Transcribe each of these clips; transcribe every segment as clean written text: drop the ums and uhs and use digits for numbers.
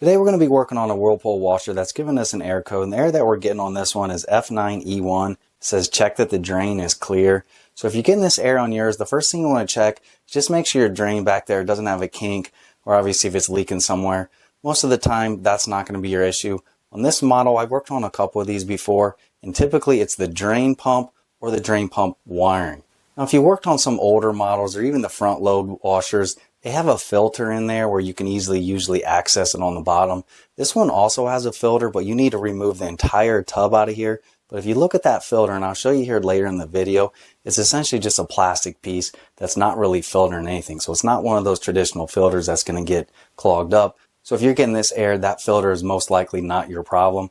Today we're going to be working on a Whirlpool washer that's giving us an error code, and the error that we're getting on this one is F9E1. It says check that the drain is clear. So if you're getting this error on yours, the first thing you want to check is just make sure your drain back there doesn't have a kink, or obviously if it's leaking somewhere. Most of the time that's not going to be your issue. On this model, I've worked on a couple of these before, and typically it's the drain pump or the drain pump wiring. Now if you worked on some older models or even the front load washers, they have a filter in there where you can usually access it on the bottom. This one also has a filter, but you need to remove the entire tub out of here. But if you look at that filter, and I'll show you here later in the video, it's essentially just a plastic piece that's not really filtering anything. So it's not one of those traditional filters that's going to get clogged up. So if you're getting this error, that filter is most likely not your problem.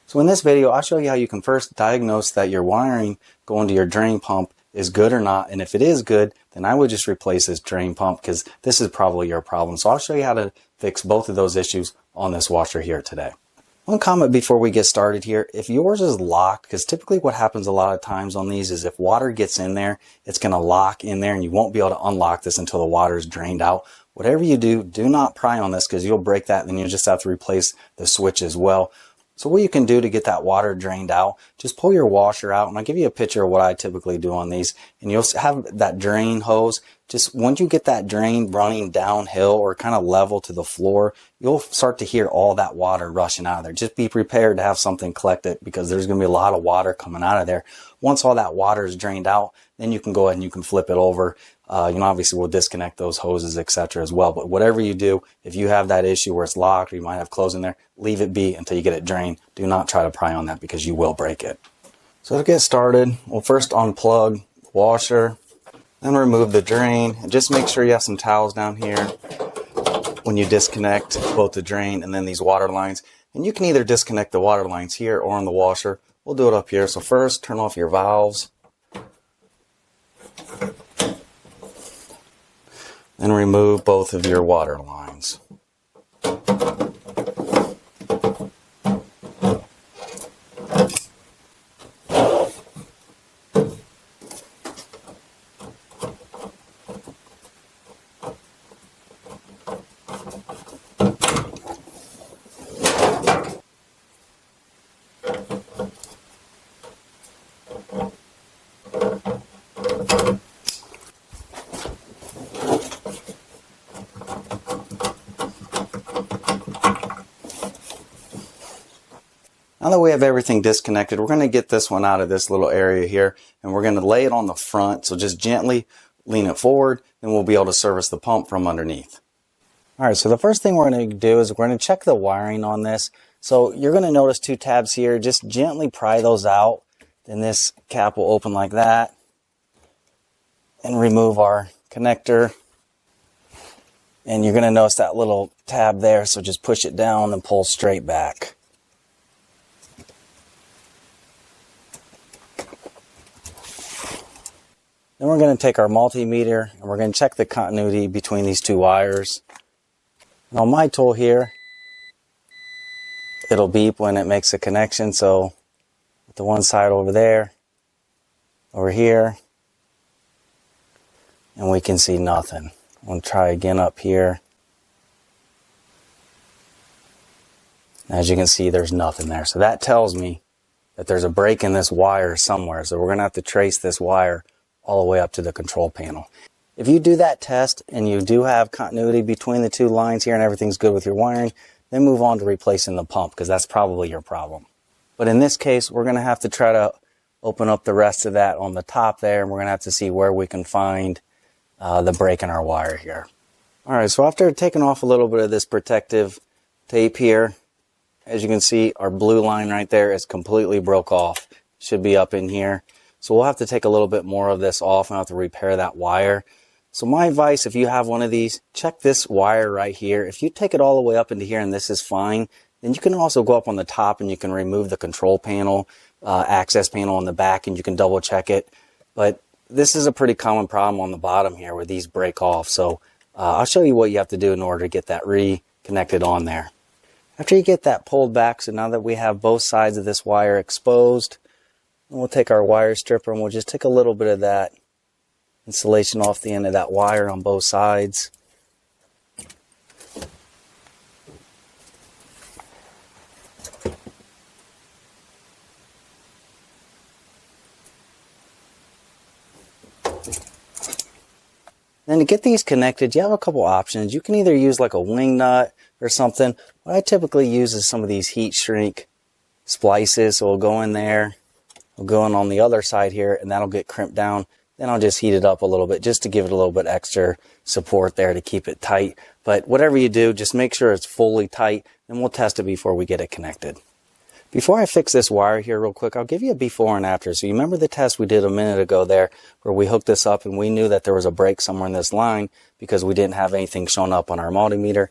So in this video, I'll show you how you can first diagnose that your wiring going to your drain pump is good or not, and if it is good, then I would just replace this drain pump because this is probably your problem. So I'll show you how to fix both of those issues on this washer here today. One comment before we get started here, if yours is locked, because typically what happens a lot of times on these is if water gets in there, it's going to lock in there and you won't be able to unlock this until the water is drained out. Whatever you do, do not pry on this because you'll break that and then you'll just have to replace the switch as well. So what you can do to get that water drained out, just pull your washer out, and I'll give you a picture of what I typically do on these, and you'll have that drain hose. Just once you get that drain running downhill or kind of level to the floor, you'll start to hear all that water rushing out of there. Just be prepared to have something collect it because there's going to be a lot of water coming out of there. Once all that water is drained out, then you can go ahead and you can flip it over. Obviously we'll disconnect those hoses, etc. as well. But whatever you do, if you have that issue where it's locked or you might have clothes in there, leave it be until you get it drained. Do not try to pry on that because you will break it. So to get started, we'll first unplug the washer, then remove the drain, and just make sure you have some towels down here when you disconnect both the drain and then these water lines. And you can either disconnect the water lines here or on the washer. We'll do it up here. So first, turn off your valves. And remove both of your water lines. Now that we have everything disconnected, we're going to get this one out of this little area here, and we're going to lay it on the front. So just gently lean it forward, and we'll be able to service the pump from underneath. All right, so the first thing we're going to do is we're going to check the wiring on this. So you're going to notice two tabs here. Just gently pry those out. Then this cap will open like that. And remove our connector. And you're going to notice that little tab there, so just push it down and pull straight back. Then we're going to take our multimeter and we're going to check the continuity between these two wires. And on my tool here, it'll beep when it makes a connection. So with the one side over there, over here, and we can see nothing. We'll try again up here. As you can see, there's nothing there. So that tells me that there's a break in this wire somewhere. So we're going to have to trace this wire all the way up to the control panel. If you do that test and you do have continuity between the two lines here and everything's good with your wiring, then move on to replacing the pump because that's probably your problem. But in this case, we're going to have to try to open up the rest of that on the top there, and we're going to have to see where we can find the break in our wire here. Alright, so after taking off a little bit of this protective tape here, as you can see, our blue line right there is completely broke off. Should be up in here. So we'll have to take a little bit more of this off and have to repair that wire. So my advice, if you have one of these, check this wire right here. If you take it all the way up into here and this is fine, then you can also go up on the top and you can remove the control panel, access panel on the back, and you can double check it. But this is a pretty common problem on the bottom here where these break off. So I'll show you what you have to do in order to get that reconnected on there. After you get that pulled back, so now that we have both sides of this wire exposed, we'll take our wire stripper and we'll just take a little bit of that insulation off the end of that wire on both sides. Then to get these connected, you have a couple options. You can either use like a wing nut or something. What I typically use is some of these heat shrink splices. So we'll go in there, we'll go in on the other side here, and that'll get crimped down. Then I'll just heat it up a little bit just to give it a little bit extra support there to keep it tight. But whatever you do, just make sure it's fully tight, and we'll test it before we get it connected. Before I fix this wire here real quick, I'll give you a before and after. So you remember the test we did a minute ago there where we hooked this up and we knew that there was a break somewhere in this line because we didn't have anything shown up on our multimeter.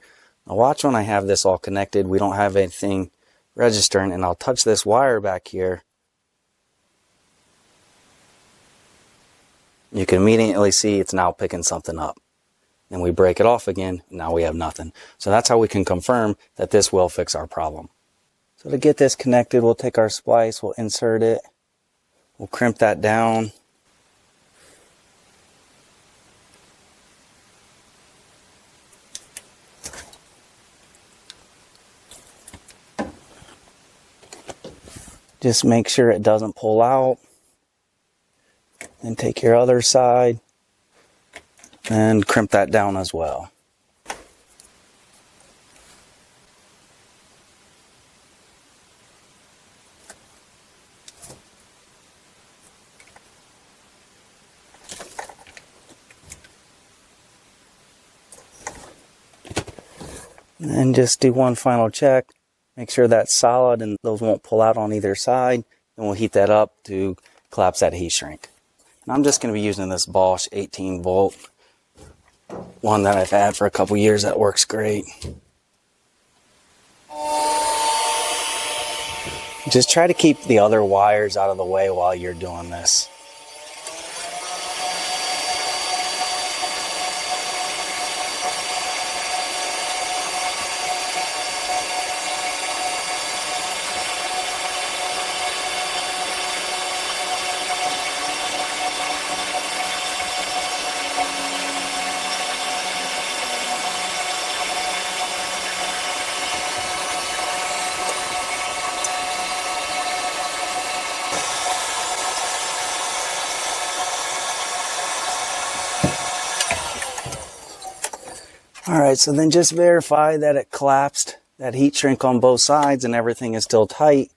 Now watch when I have this all connected. We don't have anything registering, and I'll touch this wire back here. You can immediately see it's now picking something up. Then we break it off again, and now we have nothing. So that's how we can confirm that this will fix our problem. So to get this connected, we'll take our splice, we'll insert it, we'll crimp that down. Just make sure it doesn't pull out. Then take your other side and crimp that down as well. And then just do one final check. Make sure that's solid and those won't pull out on either side. Then we'll heat that up to collapse that heat shrink. And I'm just going to be using this Bosch 18 volt one that I've had for a couple years that works great. Just try to keep the other wires out of the way while you're doing this. Alright, so then just verify that it collapsed, that heat shrink on both sides, and everything is still tight.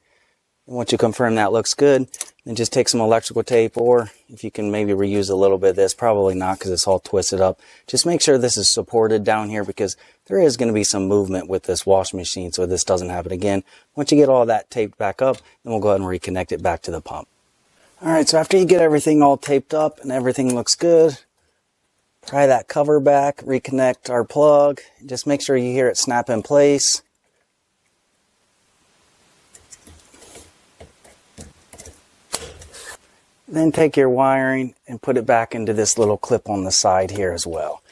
And once you confirm that looks good, then just take some electrical tape, or if you can maybe reuse a little bit of this, probably not because it's all twisted up. Just make sure this is supported down here because there is going to be some movement with this wash machine so this doesn't happen again. Once you get all that taped back up, then we'll go ahead and reconnect it back to the pump. Alright, so after you get everything all taped up and everything looks good, pry that cover back, reconnect our plug, just make sure you hear it snap in place. Then take your wiring and put it back into this little clip on the side here as well.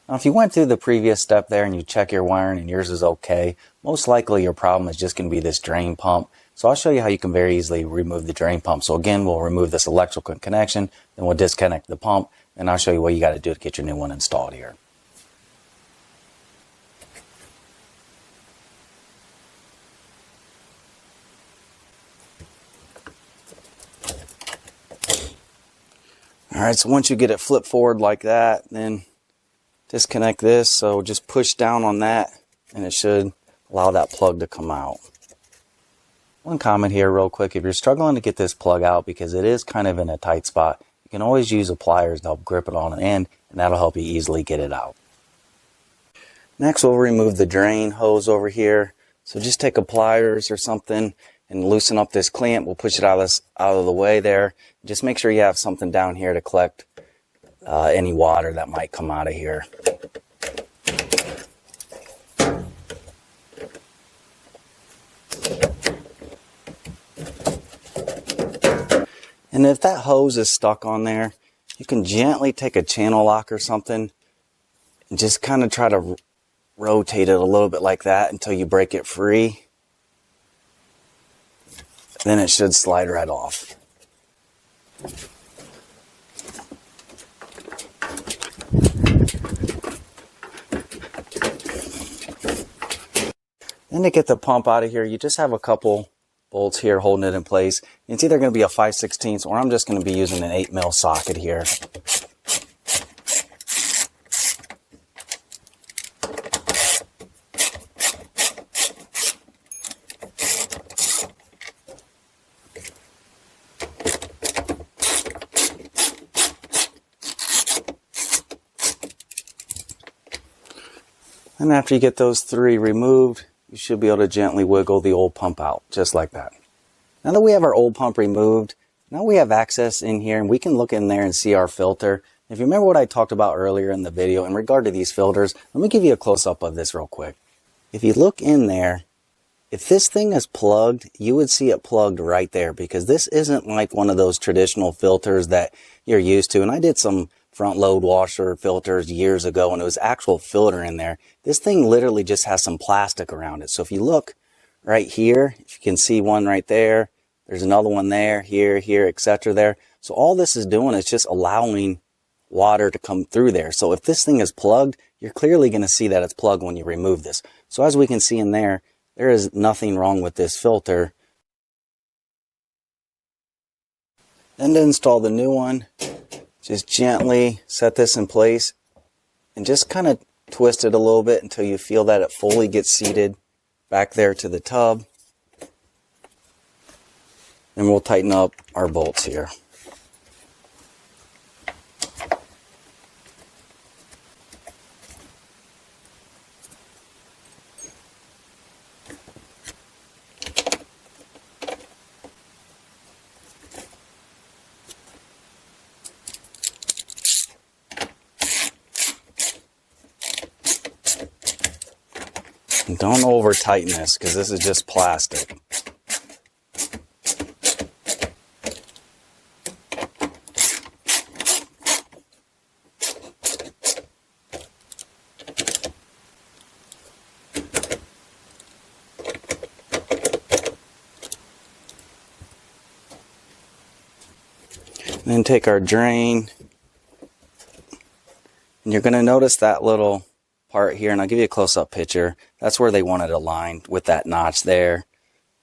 Now if you went through the previous step there and you check your wiring and yours is okay, most likely your problem is just going to be this drain pump. So I'll show you how you can very easily remove the drain pump. So again, we'll remove this electrical connection, then we'll disconnect the pump, and I'll show you what you got to do to get your new one installed here. Alright, so once you get it flipped forward like that, then disconnect this. So just push down on that and it should allow that plug to come out. One comment here real quick, if you're struggling to get this plug out because it is kind of in a tight spot, you can always use a pliers to help grip it on an end, and that'll help you easily get it out. Next we'll remove the drain hose over here. So just take a pliers or something and loosen up this clamp. We'll push it out of the way there. Just make sure you have something down here to collect any water that might come out of here. And if that hose is stuck on there, you can gently take a channel lock or something and just kind of try to rotate it a little bit like that until you break it free. Then it should slide right off. Then to get the pump out of here, you just have a couple bolts here holding it in place. It's either going to be a 5/16 or I'm just going to be using an 8mm socket here. And after you get those 3 removed, you should be able to gently wiggle the old pump out, just like that. Now that we have our old pump removed, now we have access in here and we can look in there and see our filter. If you remember what I talked about earlier in the video in regard to these filters, let me give you a close-up of this real quick. If you look in there, if this thing is plugged, you would see it plugged right there, because this isn't like one of those traditional filters that you're used to. And I did some front load washer filters years ago and it was actual filter in there. This thing literally just has some plastic around it. So if you look right here, if you can see one right there, there's another one there, here, etc. there. So all this is doing is just allowing water to come through there. So if this thing is plugged, you're clearly going to see that it's plugged when you remove this. So as we can see in there, there is nothing wrong with this filter. Then to install the new one, just gently set this in place and just kind of twist it a little bit until you feel that it fully gets seated back there to the tub. Then we'll tighten up our bolts here. And don't over tighten this, because this is just plastic. Then take our drain, and you're going to notice that little part here, and I'll give you a close-up picture. That's where they want it aligned with that notch there.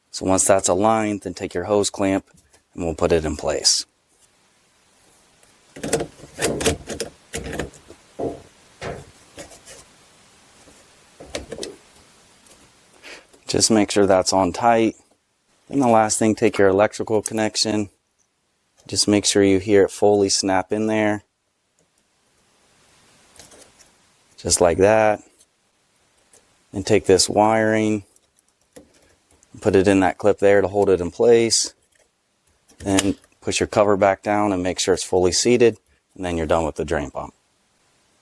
So once that's aligned, then take your hose clamp and we'll put it in place. Just make sure that's on tight. Then the last thing, take your electrical connection. Just make sure you hear it fully snap in there. Just like that. And take this wiring, and put it in that clip there to hold it in place. Then push your cover back down and make sure it's fully seated, and then you're done with the drain pump.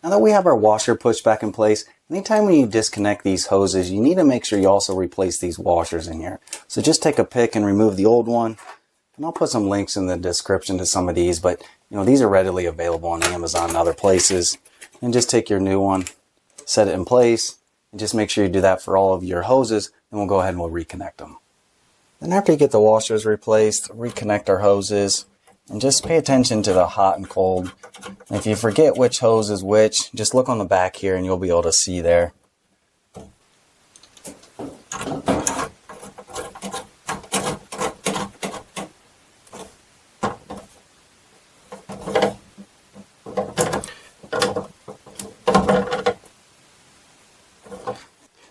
Now that we have our washer pushed back in place, anytime when you disconnect these hoses, you need to make sure you also replace these washers in here. So just take a pick and remove the old one. And I'll put some links in the description to some of these, but these are readily available on Amazon and other places. And just take your new one, set it in place, and just make sure you do that for all of your hoses, and we'll go ahead and we'll reconnect them. Then after you get the washers replaced, reconnect our hoses, and just pay attention to the hot and cold. And if you forget which hose is which, just look on the back here and you'll be able to see there.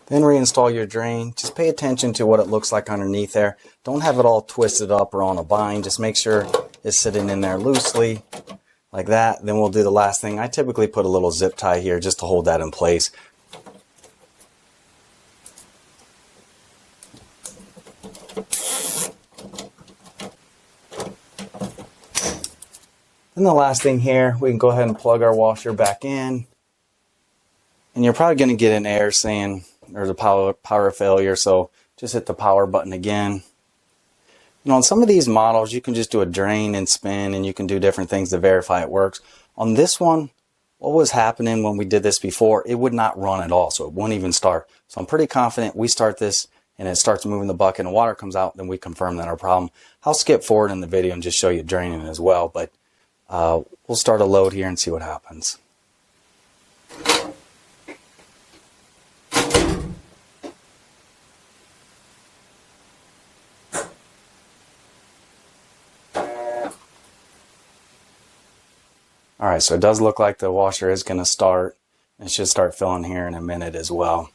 Then reinstall your drain. Just pay attention to what it looks like underneath there. Don't have it all twisted up or on a bind. Just make sure it's sitting in there loosely like that. Then we'll do the last thing. I typically put a little zip tie here just to hold that in place. Then the last thing here, we can go ahead and plug our washer back in. And you're probably going to get an error saying there's a power failure, so just hit the power button again. On some of these models, you can just do a drain and spin, and you can do different things to verify it works. On this one, what was happening when we did this before, it would not run at all, so it won't even start. So I'm pretty confident we start this and it starts moving the bucket and water comes out, then we confirm that our problem. I'll skip forward in the video and just show you draining as well, but we'll start a load here and see what happens. Alright, so it does look like the washer is going to start. It should start filling here in a minute as well.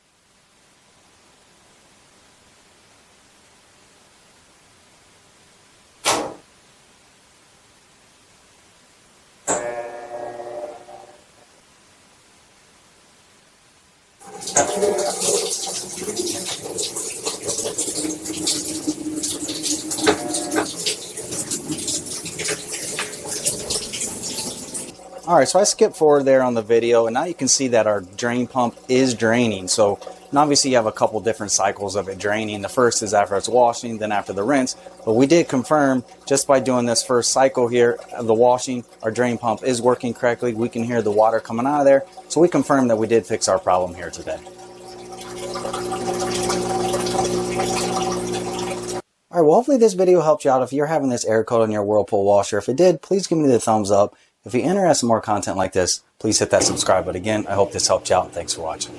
Alright, so I skipped forward there on the video, and now you can see that our drain pump is draining. So, and obviously you have a couple different cycles of it draining. The first is after it's washing, then after the rinse. But we did confirm, just by doing this first cycle here of the washing, our drain pump is working correctly. We can hear the water coming out of there. So we confirmed that we did fix our problem here today. Alright, well hopefully this video helped you out if you're having this air coat on your Whirlpool washer. If it did, please give me the thumbs up. If you're interested in more content like this, please hit that subscribe button. Again, I hope this helped you out, and thanks for watching.